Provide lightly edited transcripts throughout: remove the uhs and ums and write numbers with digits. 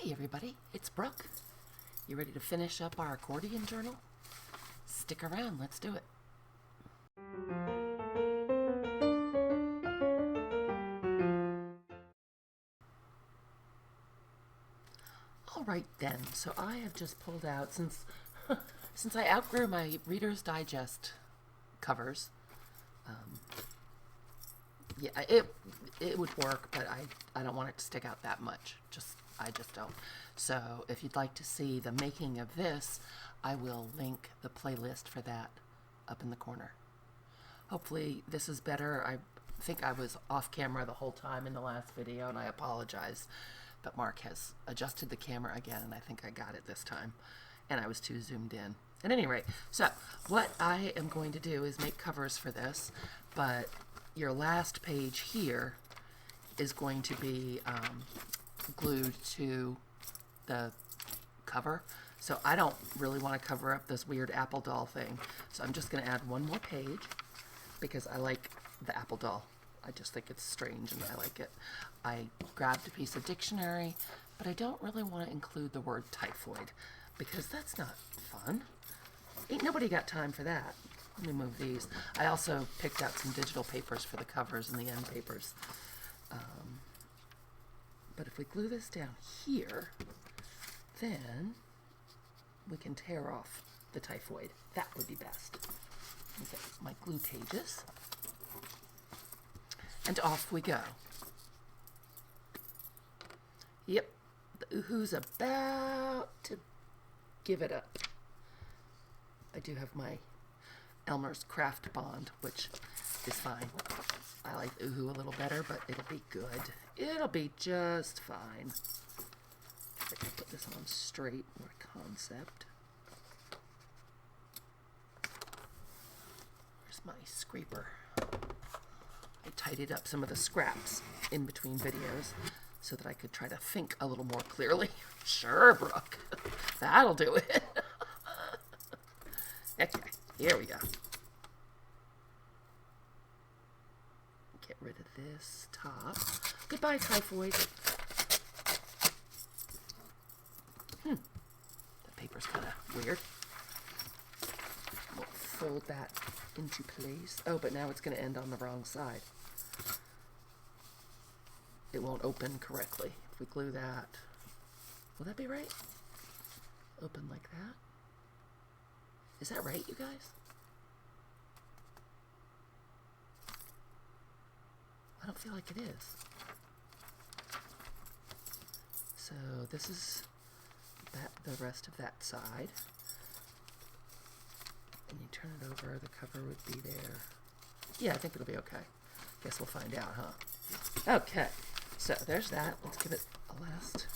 Hey everybody, it's Brooke. You ready to finish up our accordion journal? Stick around, let's do it. Alright then, so I have just pulled out, since I outgrew my Reader's Digest covers, yeah, it would work, but I don't want it to stick out that much. I just don't. So if you'd like to see the making of this, I will link the playlist for that up in the corner. Hopefully this is better. I think I was off camera the whole time in the last video, and I apologize. But Mark has adjusted the camera again, and I think I got it this time. And I was too zoomed in. At any rate, so what I am going to do is make covers for this, but your last page here is going to be glued to the cover. So I don't really want to cover up this weird apple doll thing. So I'm just going to add one more page because I like the apple doll. I just think it's strange and I like it. I grabbed a piece of dictionary, but I don't really want to include the word typhoid because that's not fun. Ain't nobody got time for that. Let me move these. I also picked out some digital papers for the covers and the end papers. But if we glue this down here, then we can tear off the typhoid. That would be best. Okay, my glue pages. And off we go. Yep, the Oohoo's about to give it up. I do have my Elmer's Craft Bond, which is fine. I like Oohoo a little better, but it'll be good. It'll be just fine. I can put this on straight, more concept. Where's my scraper? I tidied up some of the scraps in between videos so that I could try to think a little more clearly. Sure, Brooke. That'll do it. Okay, here we go. Get rid of this top. Goodbye, typhoid. The paper's kind of weird. We'll fold that into place. Oh, but now it's going to end on the wrong side. It won't open correctly if we glue that. Will that be right? Open like that? Is that right, you guys? I don't feel like it is. So this is the rest of that side. And you turn it over, the cover would be there. Yeah, I think it'll be okay. Guess we'll find out, huh? Okay, so there's that. Let's give it a last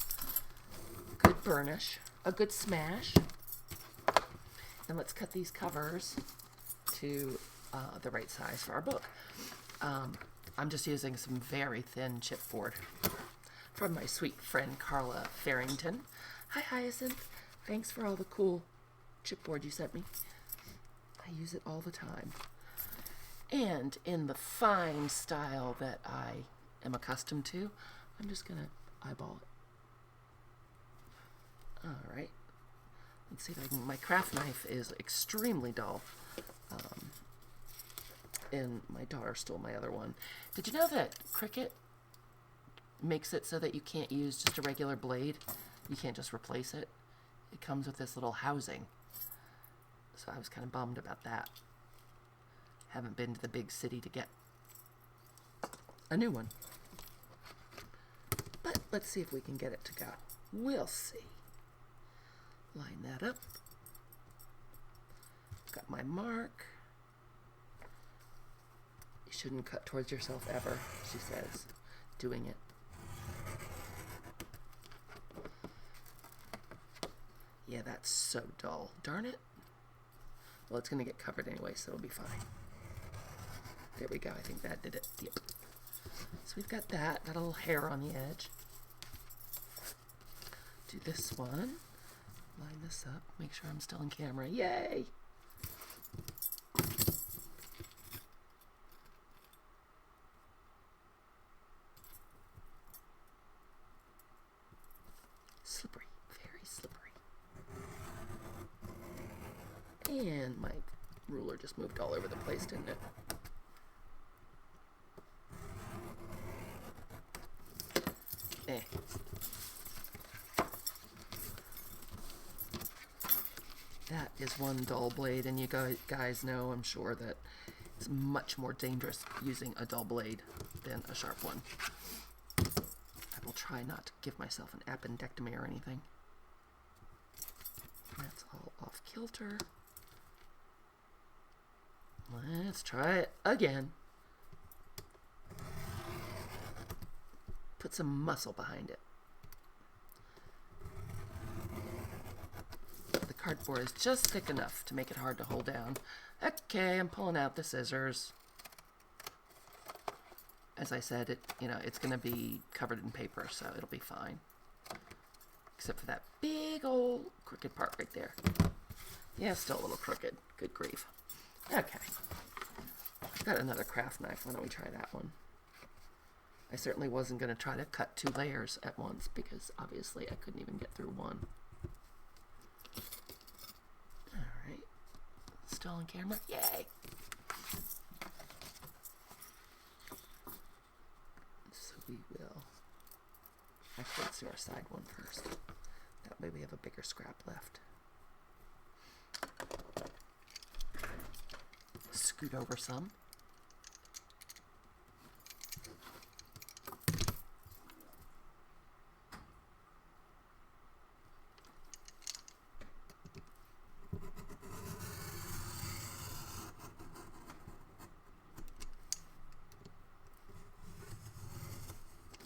good burnish, a good smash. And let's cut these covers to the right size for our book. I'm just using some very thin chipboard from my sweet friend Carla Farrington. Hi, Hyacinth. Thanks for all the cool chipboard you sent me. I use it all the time. And in the fine style that I am accustomed to, I'm just going to eyeball it. All right. Let's see if I can. My craft knife is extremely dull. And my daughter stole my other one. Did you know that Cricut makes it so that you can't use just a regular blade? You can't just replace it. It comes with this little housing. So I was kind of bummed about that. Haven't been to the big city to get a new one. But let's see if we can get it to go. We'll see. Line that up. Got my mark. You shouldn't cut towards yourself ever, she says, doing it. Yeah, that's so dull. Darn it. Well, it's going to get covered anyway, so it'll be fine. There we go. I think that did it. Yep. So we've got that. Got a little hair on the edge. Do this one. Line this up. Make sure I'm still in camera. Yay! And my ruler just moved all over the place, didn't it? That is one dull blade, and you guys know, I'm sure, that it's much more dangerous using a dull blade than a sharp one. I will try not to give myself an appendectomy or anything. That's all off kilter. Let's try it again. Put some muscle behind it. The cardboard is just thick enough to make it hard to hold down. Okay, I'm pulling out the scissors. As I said, it's going to be covered in paper, so it'll be fine. Except for that big old crooked part right there. Yeah, still a little crooked. Good grief. Okay. I've got another craft knife. Why don't we try that one? I certainly wasn't going to try to cut 2 layers at once because obviously I couldn't even get through one. Alright. Still on camera? Yay! So we will... Actually, let's do our side one first. That way we have a bigger scrap left. Scoot over some.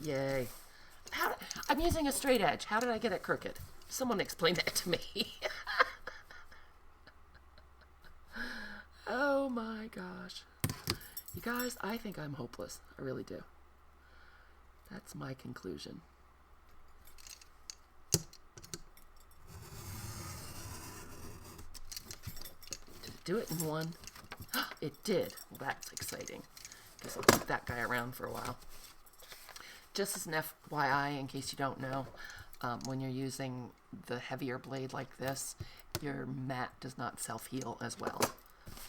Yay. I'm using a straight edge. How did I get it crooked? Someone explain that to me. Oh my gosh. You guys, I think I'm hopeless. I really do. That's my conclusion. Did it do it in one? It did. Well, that's exciting. Guess I'll keep that guy around for a while. Just as an FYI, in case you don't know, when you're using the heavier blade like this, your mat does not self-heal as well.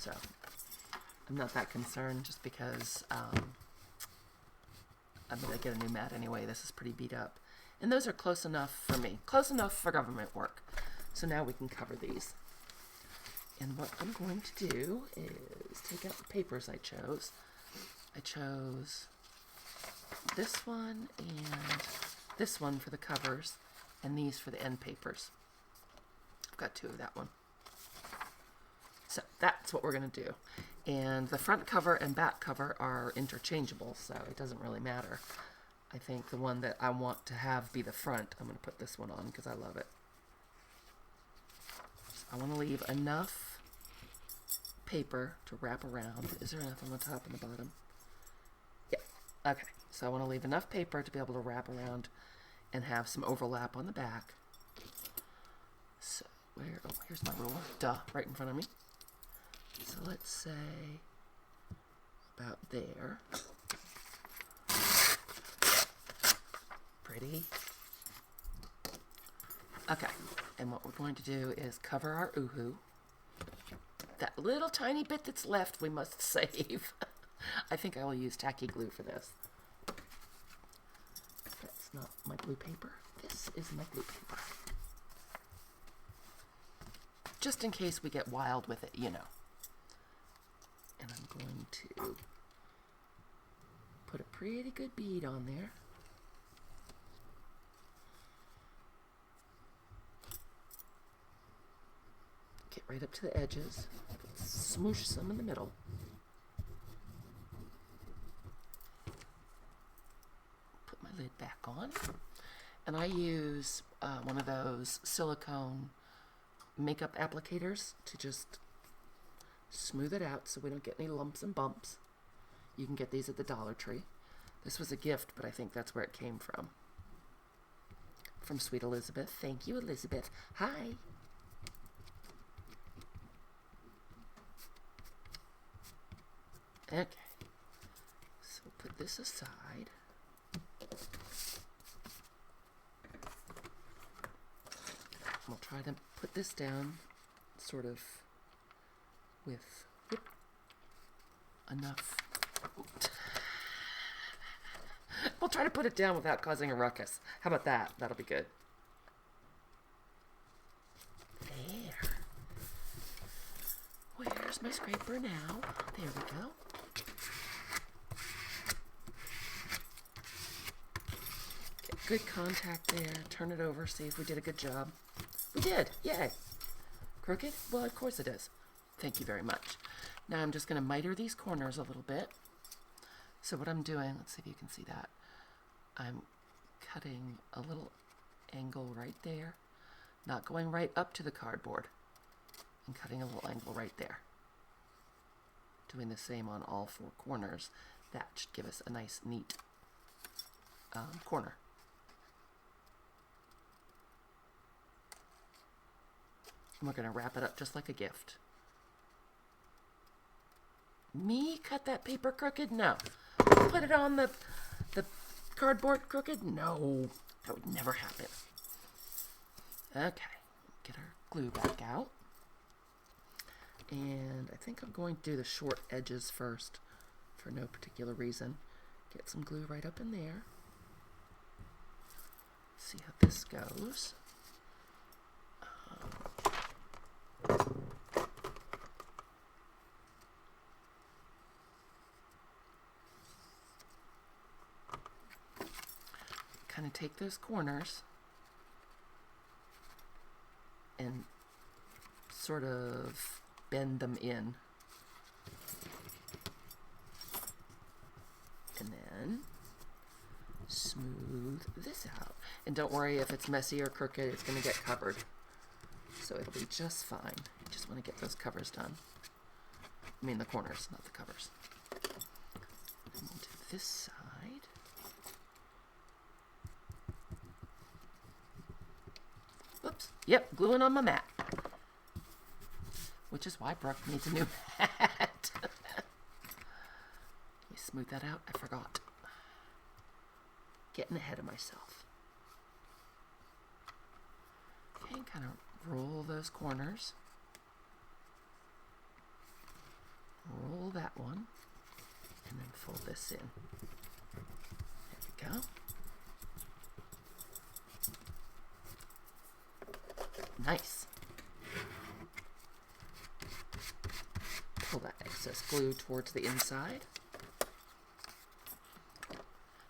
So, I'm not that concerned just because I'm going to get a new mat anyway. This is pretty beat up. And those are close enough for me. Close enough for government work. So now we can cover these. And what I'm going to do is take out the papers I chose. I chose this one and this one for the covers, and these for the end papers. I've got 2 of that one. So that's what we're going to do. And the front cover and back cover are interchangeable, so it doesn't really matter. I think the one that I want to have be the front, I'm going to put this one on because I love it. So I want to leave enough paper to wrap around. Is there enough on the top and the bottom? Yeah. Okay. So I want to leave enough paper to be able to wrap around and have some overlap on the back. So here's my ruler. Duh, right in front of me. So let's say about there. Pretty. Okay, and what we're going to do is cover our oohoo. That little tiny bit that's left we must save. I think I will use tacky glue for this. That's not my blue paper. This is my blue paper. Just in case we get wild with it, you know. And I'm going to put a pretty good bead on there. Get right up to the edges. Smoosh some in the middle. Put my lid back on. And I use one of those silicone makeup applicators to just smooth it out so we don't get any lumps and bumps. You can get these at the Dollar Tree. This was a gift, but I think that's where it came from. From Sweet Elizabeth. Thank you, Elizabeth. Hi. Okay. So we'll put this aside. We'll try to put this down sort of with enough. We'll try to put it down without causing a ruckus. How about that? That'll be good. There. Where's my scraper now? There we go. Get good contact there. Turn it over. See if we did a good job. We did. Yay. Crooked? Well, of course it is. Thank you very much. Now I'm just going to miter these corners a little bit. So what I'm doing, let's see if you can see that. I'm cutting a little angle right there. Not going right up to the cardboard. And cutting a little angle right there. Doing the same on all four corners. That should give us a nice, neat corner. And we're going to wrap it up just like a gift. Me cut that paper crooked? No. Put it on the cardboard crooked? No. That would never happen. Okay. Get our glue back out. And I think I'm going to do the short edges first for no particular reason. Get some glue right up in there. See how this goes. Kind of take those corners and sort of bend them in. And then smooth this out. And don't worry if it's messy or crooked, it's going to get covered. So it'll be just fine. You just want to get those covers done. I mean the corners, not the covers. And we'll do this side. Oops. Yep, gluing on my mat. Which is why Brooke needs a new hat. Let me smooth that out. I forgot. Getting ahead of myself. Okay, kind of roll those corners. Roll that one. And then fold this in. There we go. Nice. Pull that excess glue towards the inside.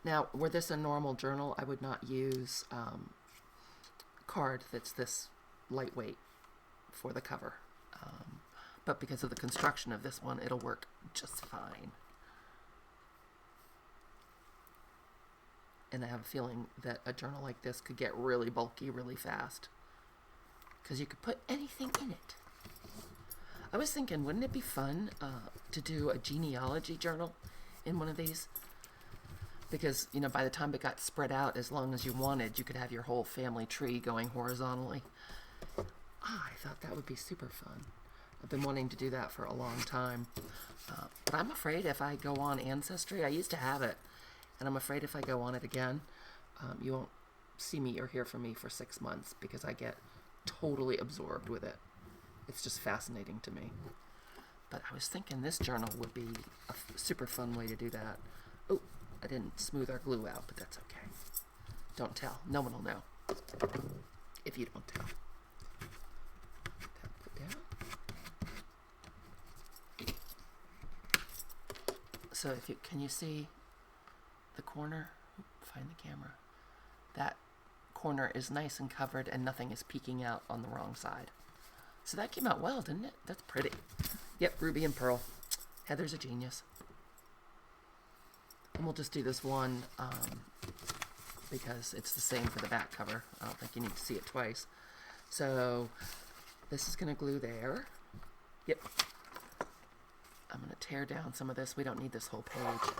Now, were this a normal journal, I would not use card that's this lightweight for the cover. But because of the construction of this one, it'll work just fine. And I have a feeling that a journal like this could get really bulky really fast. Because you could put anything in it. I was thinking, wouldn't it be fun to do a genealogy journal in one of these? Because, you know, by the time it got spread out as long as you wanted, you could have your whole family tree going horizontally. I thought that would be super fun. I've been wanting to do that for a long time. But I'm afraid if I go on Ancestry, I used to have it, and I'm afraid if I go on it again, you won't see me or hear from me for 6 months because I get totally absorbed with it. It's just fascinating to me. But I was thinking this journal would be a super fun way to do that. Oh, I didn't smooth our glue out, but that's okay. Don't tell. No one will know if you don't tell. That put down. So if you can you see the corner? Find the camera. That corner is nice and covered and nothing is peeking out on the wrong side. So that came out well, didn't it? That's pretty. Yep, ruby and pearl. Heather's a genius. And we'll just do this one because it's the same for the back cover. I don't think you need to see it twice. So this is going to glue there. Yep. I'm going to tear down some of this. We don't need this whole page.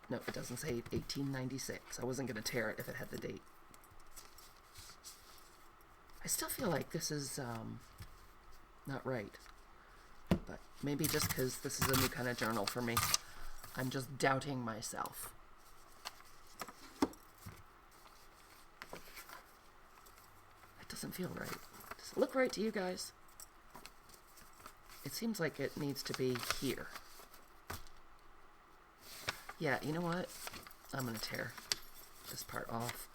No, it doesn't say 1896. I wasn't going to tear it if it had the date. I still feel like this is not right. But maybe just because this is a new kind of journal for me, I'm just doubting myself. It doesn't feel right. Does look right to you guys? It seems like it needs to be here. Yeah, you know what? I'm going to tear this part off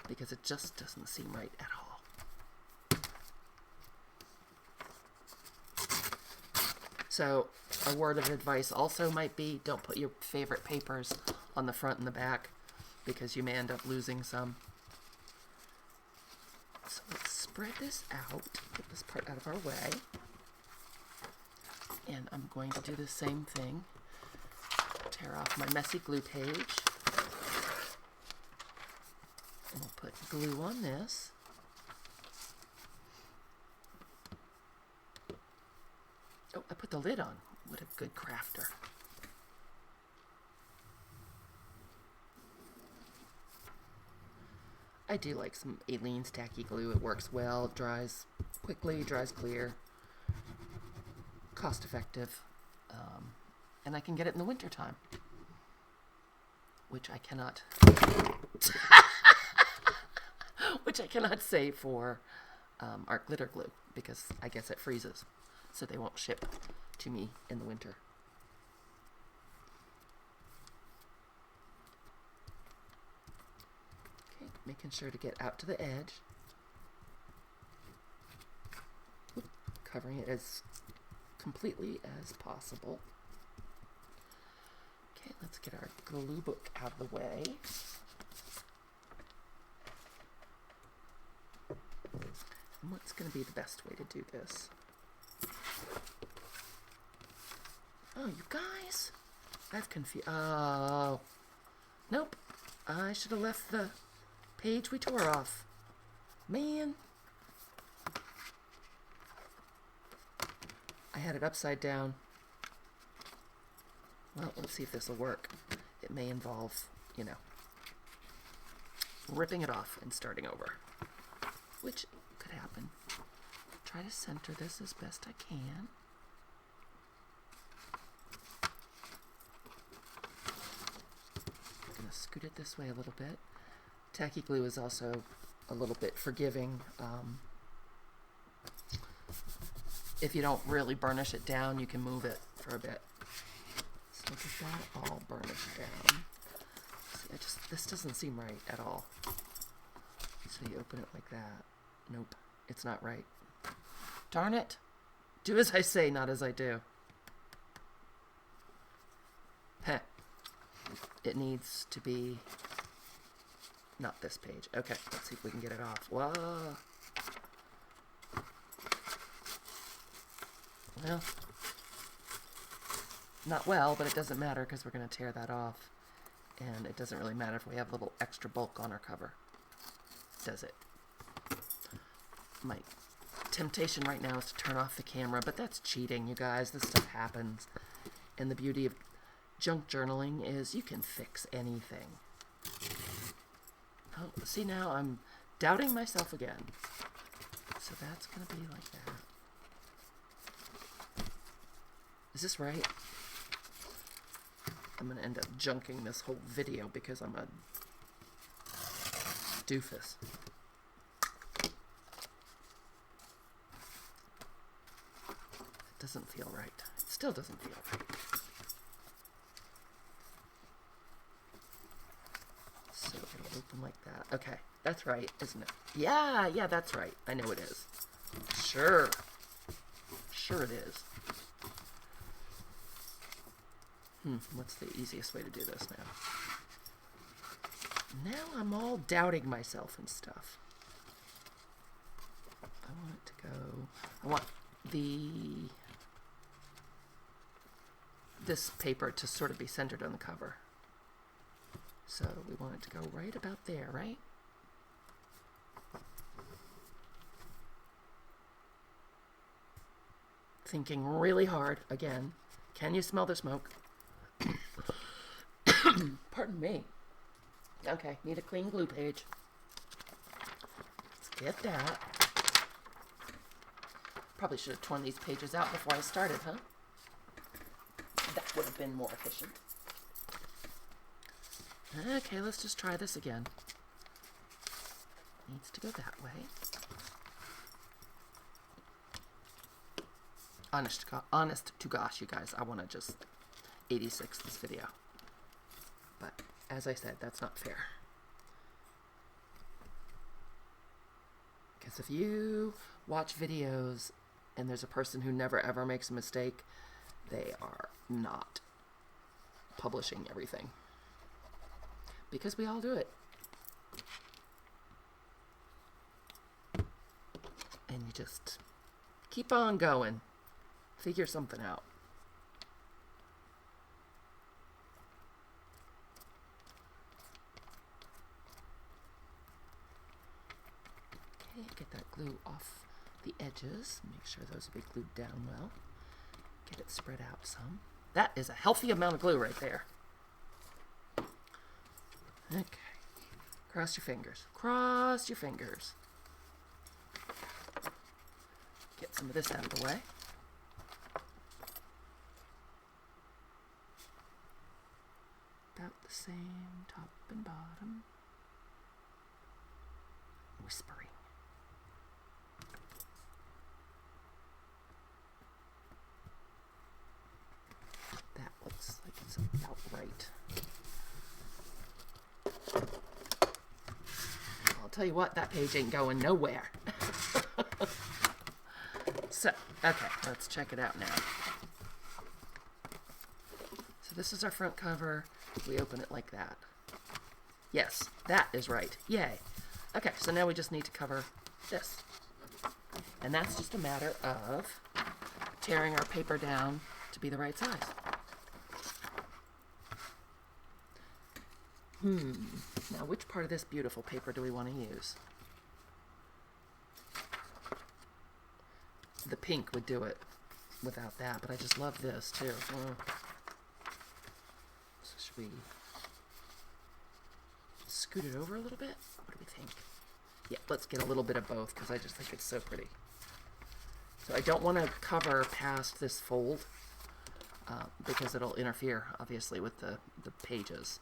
because it just doesn't seem right at all. So a word of advice also might be, don't put your favorite papers on the front and the back because you may end up losing some. So let's spread this out, get this part out of our way. And I'm going to do the same thing. Tear off my messy glue page. And we'll put glue on this. Oh, I put the lid on. What a good crafter. I do like some Aleene's tacky glue. It works well, it dries quickly, dries clear, cost effective, and I can get it in the winter time, which I cannot, say for art glitter glue because I guess it freezes, so they won't ship to me in the winter. Making sure to get out to the edge. Oop, covering it as completely as possible. Okay, let's get our glue book out of the way. And what's going to be the best way to do this? Oh, you guys! I've confused. Oh. Nope. I should have left the page we tore off. Man. I had it upside down. Well, let's see if this will work. It may involve, you know, ripping it off and starting over, which could happen. Try to center this as best I can. I'm going to scoot it this way a little bit. Tacky glue is also a little bit forgiving. If you don't really burnish it down, you can move it for a bit. So look at that all burnished down. See, this doesn't seem right at all. So you open it like that. Nope, it's not right. Darn it. Do as I say, not as I do. Heh. It needs to be not this page. Okay, let's see if we can get it off. Whoa. Well, not well, but it doesn't matter because we're going to tear that off. And it doesn't really matter if we have a little extra bulk on our cover. Does it? My temptation right now is to turn off the camera, but that's cheating, you guys. This stuff happens. And the beauty of junk journaling is you can fix anything. Oh, see, now I'm doubting myself again. So that's going to be like that. Is this right? I'm going to end up junking this whole video because I'm a doofus. It doesn't feel right. It still doesn't feel right. So it'll open like that. Okay, that's right, isn't it? Yeah, that's right. I know it is. Sure. Sure it is. What's the easiest way to do this now? Now I'm all doubting myself and stuff. I want it to go... I want this paper to sort of be centered on the cover. So we want it to go right about there, right? Thinking really hard again. Can you smell the smoke? Pardon me. Okay, need a clean glue page. Let's get that. Probably should have torn these pages out before I started, huh? That would have been more efficient. Okay, let's just try this again. Needs to go that way. honest to gosh, you guys, I want to just 86 this video. But as I said, that's not fair. Because if you watch videos and there's a person who never ever makes a mistake, they are not publishing everything. Because we all do it. And you just keep on going. Figure something out. Okay, get that glue off the edges. Make sure those will be glued down well. Get it spread out some. That is a healthy amount of glue right there. Okay. Cross your fingers. Cross your fingers. Get some of this out of the way. About the same top and bottom. Whispering. That looks like it's about right. I'll tell you what, that page ain't going nowhere. So, okay, let's check it out now. So this is our front cover. We open it like that. Yes, that is right. Yay. Okay, so now we just need to cover this. And that's just a matter of tearing our paper down to be the right size. Now, which part of this beautiful paper do we want to use? The pink would do it without that, but I just love this too. So should we scoot it over a little bit? What do we think? Yeah, let's get a little bit of both because I just think it's so pretty. So I don't want to cover past this fold because it'll interfere, obviously, with the pages.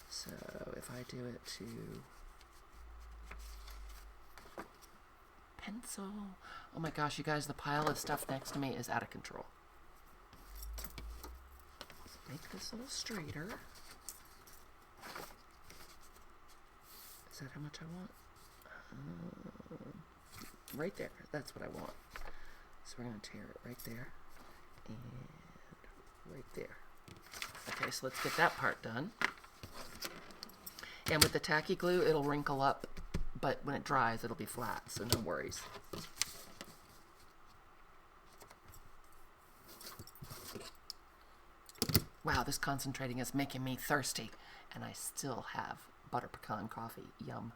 So if I do it to pencil, oh my gosh, you guys, the pile of stuff next to me is out of control. Let's make this a little straighter. Is that how much I want? Right there, that's what I want. So we're going to tear it right there and right there. Okay, so let's get that part done. And with the tacky glue, it'll wrinkle up, but when it dries, it'll be flat, so no worries. Wow, this concentrating is making me thirsty, and I still have butter pecan coffee. Yum.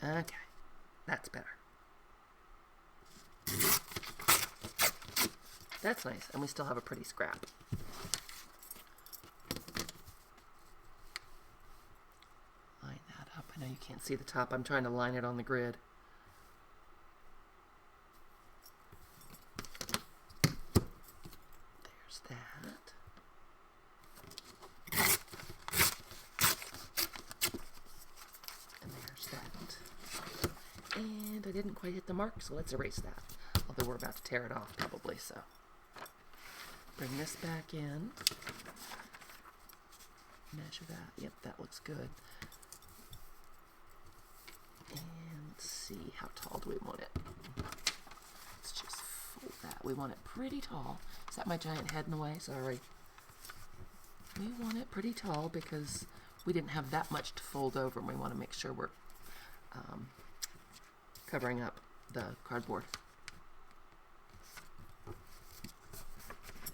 Okay, that's better. That's nice, and we still have a pretty scrap. Line that up. I know you can't see the top. I'm trying to line it on the grid. There's that. And there's that. And I didn't quite hit the mark, so let's erase that. Although we're about to tear it off probably, so. Bring this back in. Measure that. Yep, that looks good. And see, how tall do we want it? Let's just fold that. We want it pretty tall. Is that my giant head in the way? Sorry. We want it pretty tall because we didn't have that much to fold over, and we want to make sure we're covering up the cardboard.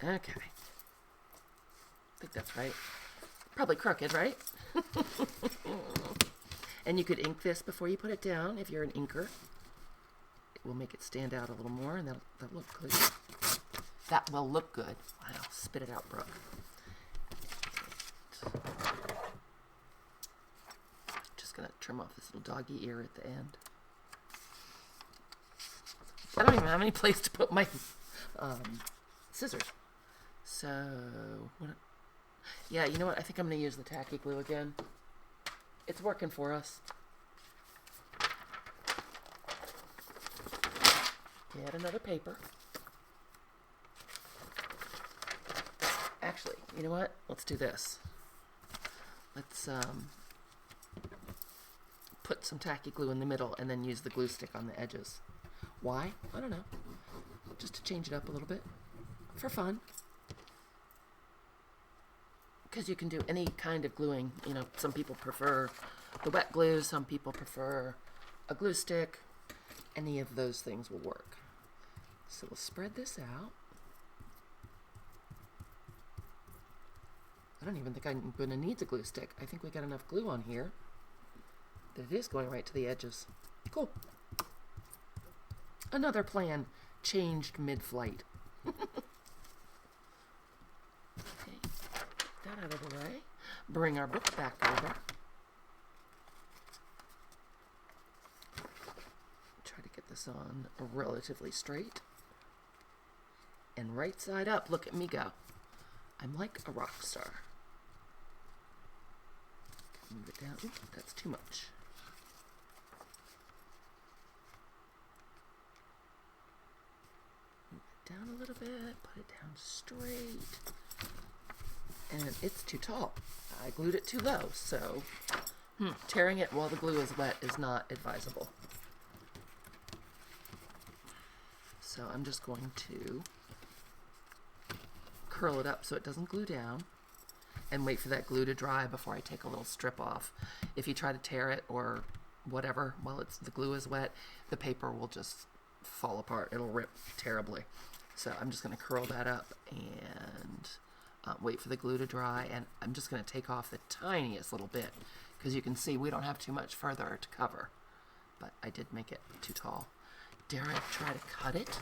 Okay. I think that's right. Probably crooked, right? And you could ink this before you put it down if you're an inker. It will make it stand out a little more, and that'll look good. That will look good. Wow, spit it out, Brooke. Just gonna trim off this little doggy ear at the end. I don't even have any place to put my scissors. So, yeah, you know what? I think I'm going to use the tacky glue again. It's working for us. Get another paper. Actually, you know what? Let's do this. Let's put some tacky glue in the middle and then use the glue stick on the edges. Why? I don't know. Just to change it up a little bit. For fun. Because you can do any kind of gluing. You know, some people prefer the wet glue, some people prefer a glue stick. Any of those things will work. So we'll spread this out. I don't even think I'm going to need the glue stick. I think we got enough glue on here that it is going right to the edges. Cool. Another plan changed mid-flight. Okay, get that out of the way. Bring our book back over. Try to get this on relatively straight. And right side up. Look at me go. I'm like a rock star. Move it down. Ooh, that's too much. Move it down a little bit. Put it down straight. And it's too tall. I glued it too low, so tearing it while the glue is wet is not advisable. So I'm just going to curl it up so it doesn't glue down and wait for that glue to dry before I take a little strip off. If you try to tear it or whatever while the glue is wet, the paper will just fall apart. It'll rip terribly. So I'm just going to curl that up and wait for the glue to dry, and I'm just going to take off the tiniest little bit because you can see we don't have too much further to cover, but I did make it too tall. Dare I try to cut it?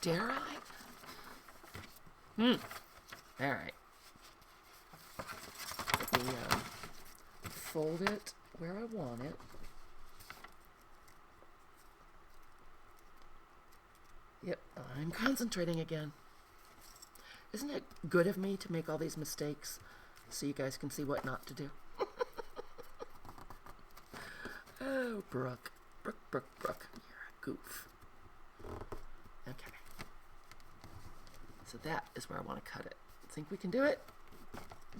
Dare I? All right. Let me fold it where I want it. Yep, I'm concentrating again. Isn't it good of me to make all these mistakes so you guys can see what not to do? Oh, Brooke. Brooke. You're a goof. Okay. So that is where I want to cut it. Think we can do it?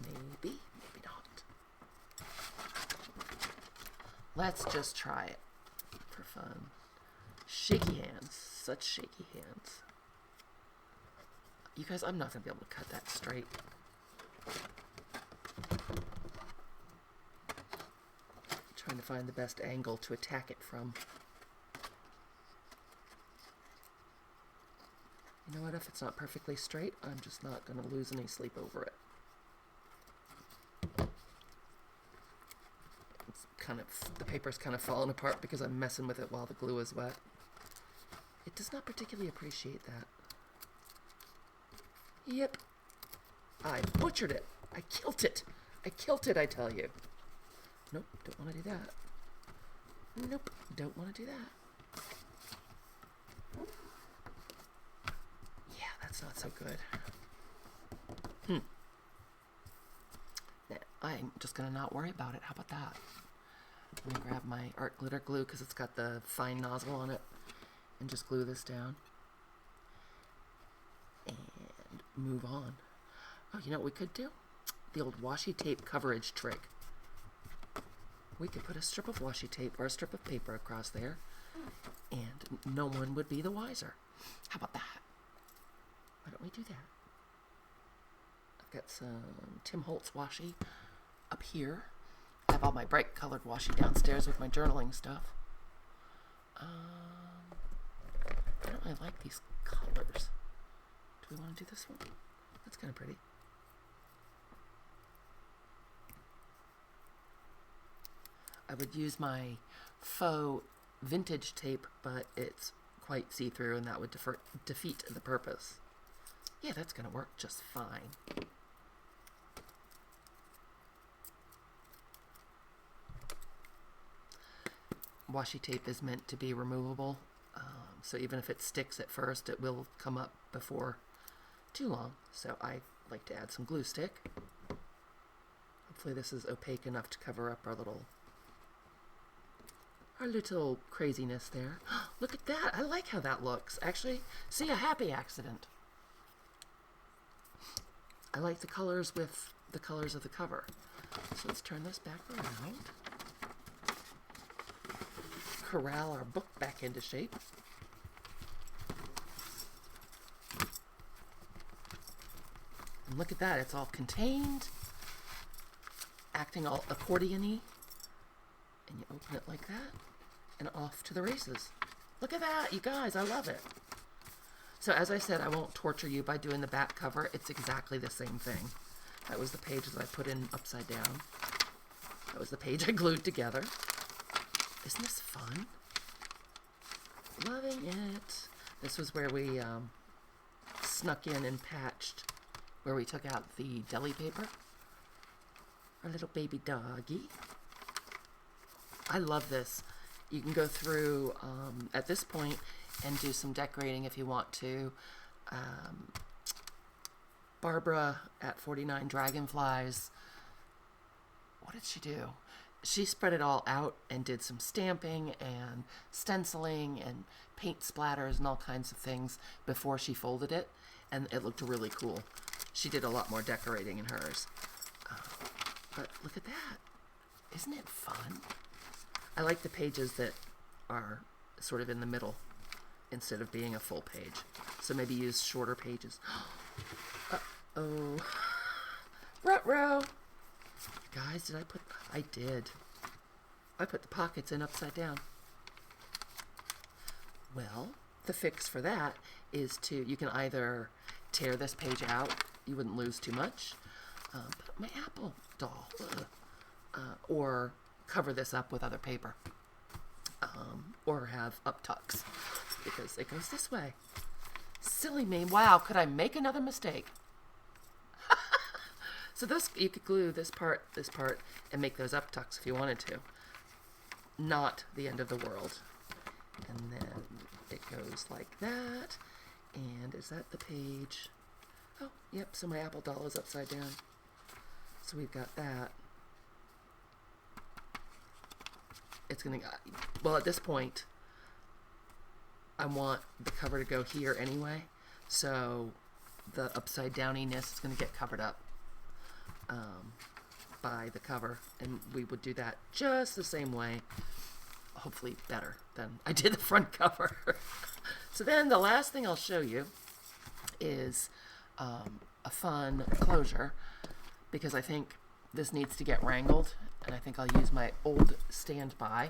Maybe, maybe not. Let's just try it for fun. Shaky hands. Such shaky hands. You guys, I'm not going to be able to cut that straight. Trying to find the best angle to attack it from. You know what? If it's not perfectly straight, I'm just not going to lose any sleep over it. It's the paper's kind of falling apart because I'm messing with it while the glue is wet. It does not particularly appreciate that. Yep. I butchered it. I killed it. I tell you. Nope, don't want to do that. Nope, don't want to do that. Yeah, that's not so good. Nah, I'm just going to not worry about it. How about that? I'm going to grab my art glitter glue because it's got the fine nozzle on it and just glue this down. And move on. Oh, you know what we could do? The old washi tape coverage trick. We could put a strip of washi tape or a strip of paper across there, and no one would be the wiser. How about that? Why don't we do that? I've got some Tim Holtz washi up here. I have all my bright colored washi downstairs with my journaling stuff. I don't really like these colors. Do we want to do this one? That's kind of pretty. I would use my faux vintage tape, but it's quite see-through, and that would defeat the purpose. Yeah, that's going to work just fine. Washi tape is meant to be removable, so even if it sticks at first, it will come up before too long. So I like to add some glue stick. Hopefully this is opaque enough to cover up our our little craziness there. Look at that. I like how that looks. Actually, see, a happy accident. I like the colors with the colors of the cover. So let's turn this back around. Corral our book back into shape. And look at that. It's all contained. Acting all accordion-y. And you open it like that. And off to the races. Look at that, you guys. I love it. So as I said, I won't torture you by doing the back cover. It's exactly the same thing. That was the page that I put in upside down. That was the page I glued together. Isn't this fun? Loving it. This was where we snuck in and patched, where we took out the deli paper. Our little baby doggy. I love this. You can go through at this point and do some decorating if you want to. Barbara at 49 Dragonflies. What did she do? She spread it all out and did some stamping and stenciling and paint splatters and all kinds of things before she folded it, and it looked really cool. She did a lot more decorating in hers. But look at that. Isn't it fun? I like the pages that are sort of in the middle instead of being a full page. So maybe use shorter pages. Uh-oh. Ruh-roh. Guys, did I put... I did. I put the pockets in upside down. Well, the fix for that is to... You can either tear this page out. You wouldn't lose too much. But my apple doll. Or cover this up with other paper. Or have up tucks. Because it goes this way. Silly me. Wow, could I make another mistake? So this, you could glue this part, and make those up tucks if you wanted to. Not the end of the world. And then it goes like that. And is that the page? Oh, yep, so my apple doll is upside down. So we've got that. It's gonna, well, at this point, I want the cover to go here anyway. So the upside downiness is gonna get covered up by the cover, and we would do that just the same way, hopefully better than I did the front cover. So then the last thing I'll show you is a fun closure, because I think this needs to get wrangled, and I think I'll use my old standby,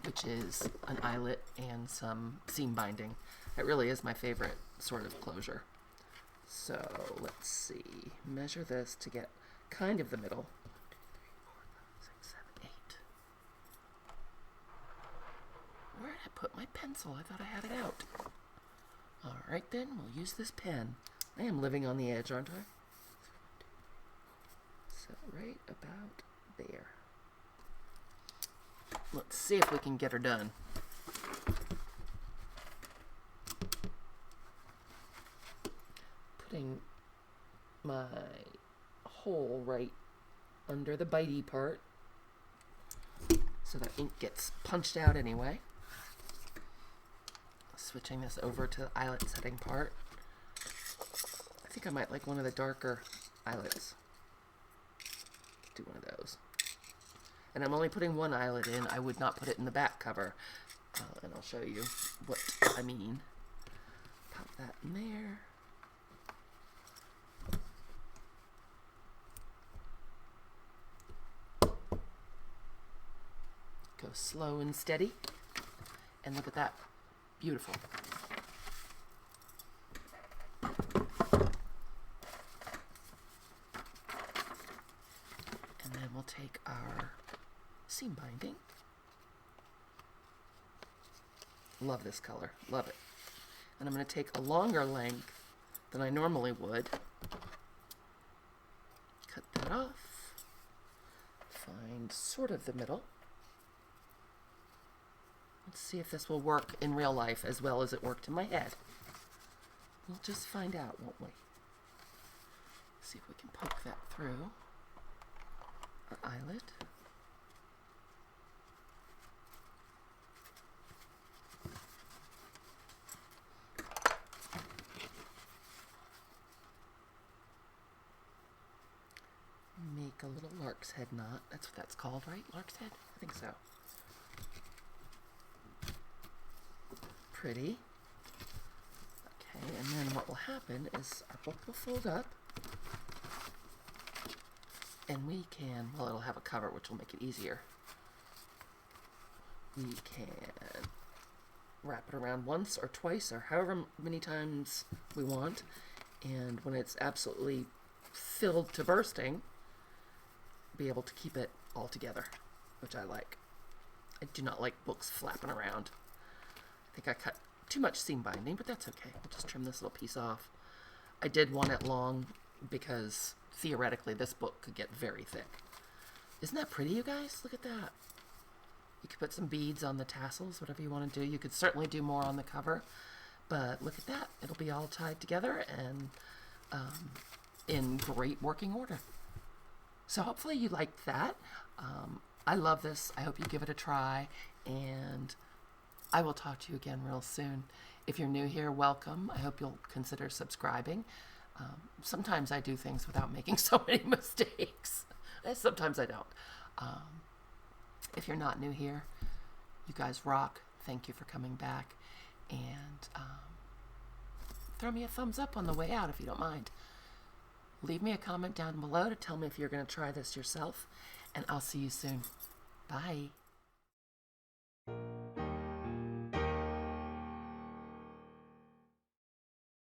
which is an eyelet and some seam binding. It really is my favorite sort of closure. So let's see, measure this to get kind of the middle. 1, 2, 3, 4, 5, 6, 7, 8. Where did I put my pencil? I thought I had it out. All right then, we'll use this pen. I am living on the edge, aren't I? So right about there. Let's see if we can get her done. Putting my hole right under the bitey part so that ink gets punched out anyway. Switching this over to the eyelet setting part. I think I might like one of the darker eyelets. Do one of those. And I'm only putting one eyelet in. I would not put it in the back cover. And I'll show you what I mean. Pop that in there. Go slow and steady. And look at that. Beautiful. And then we'll take our seam binding. Love this color. Love it. And I'm going to take a longer length than I normally would. Cut that off. Find sort of the middle. Let's see if this will work in real life as well as it worked in my head. We'll just find out, won't we? See if we can poke that through our eyelet. make a little lark's head knot. That's what that's called, right? Lark's head? I think so. Pretty. Okay, and then what will happen is our book will fold up, and we can, well, it'll have a cover which will make it easier. We can wrap it around once or twice or however many times we want, and when it's absolutely filled to bursting, be able to keep it all together, which I like. I do not like books flapping around. I think I cut too much seam binding, but that's okay. We'll just trim this little piece off. I did want it long because theoretically this book could get very thick. Isn't that pretty, you guys? Look at that. You could put some beads on the tassels, whatever you want to do. You could certainly do more on the cover, but look at that. It'll be all tied together and in great working order. So hopefully you liked that. I love this. I hope you give it a try, and I will talk to you again real soon. If you're new here, welcome. I hope you'll consider subscribing. Sometimes I do things without making so many mistakes. Sometimes I don't. If you're not new here, you guys rock. Thank you for coming back. And throw me a thumbs up on the way out if you don't mind. Leave me a comment down below to tell me if you're going to try this yourself. And I'll see you soon. Bye.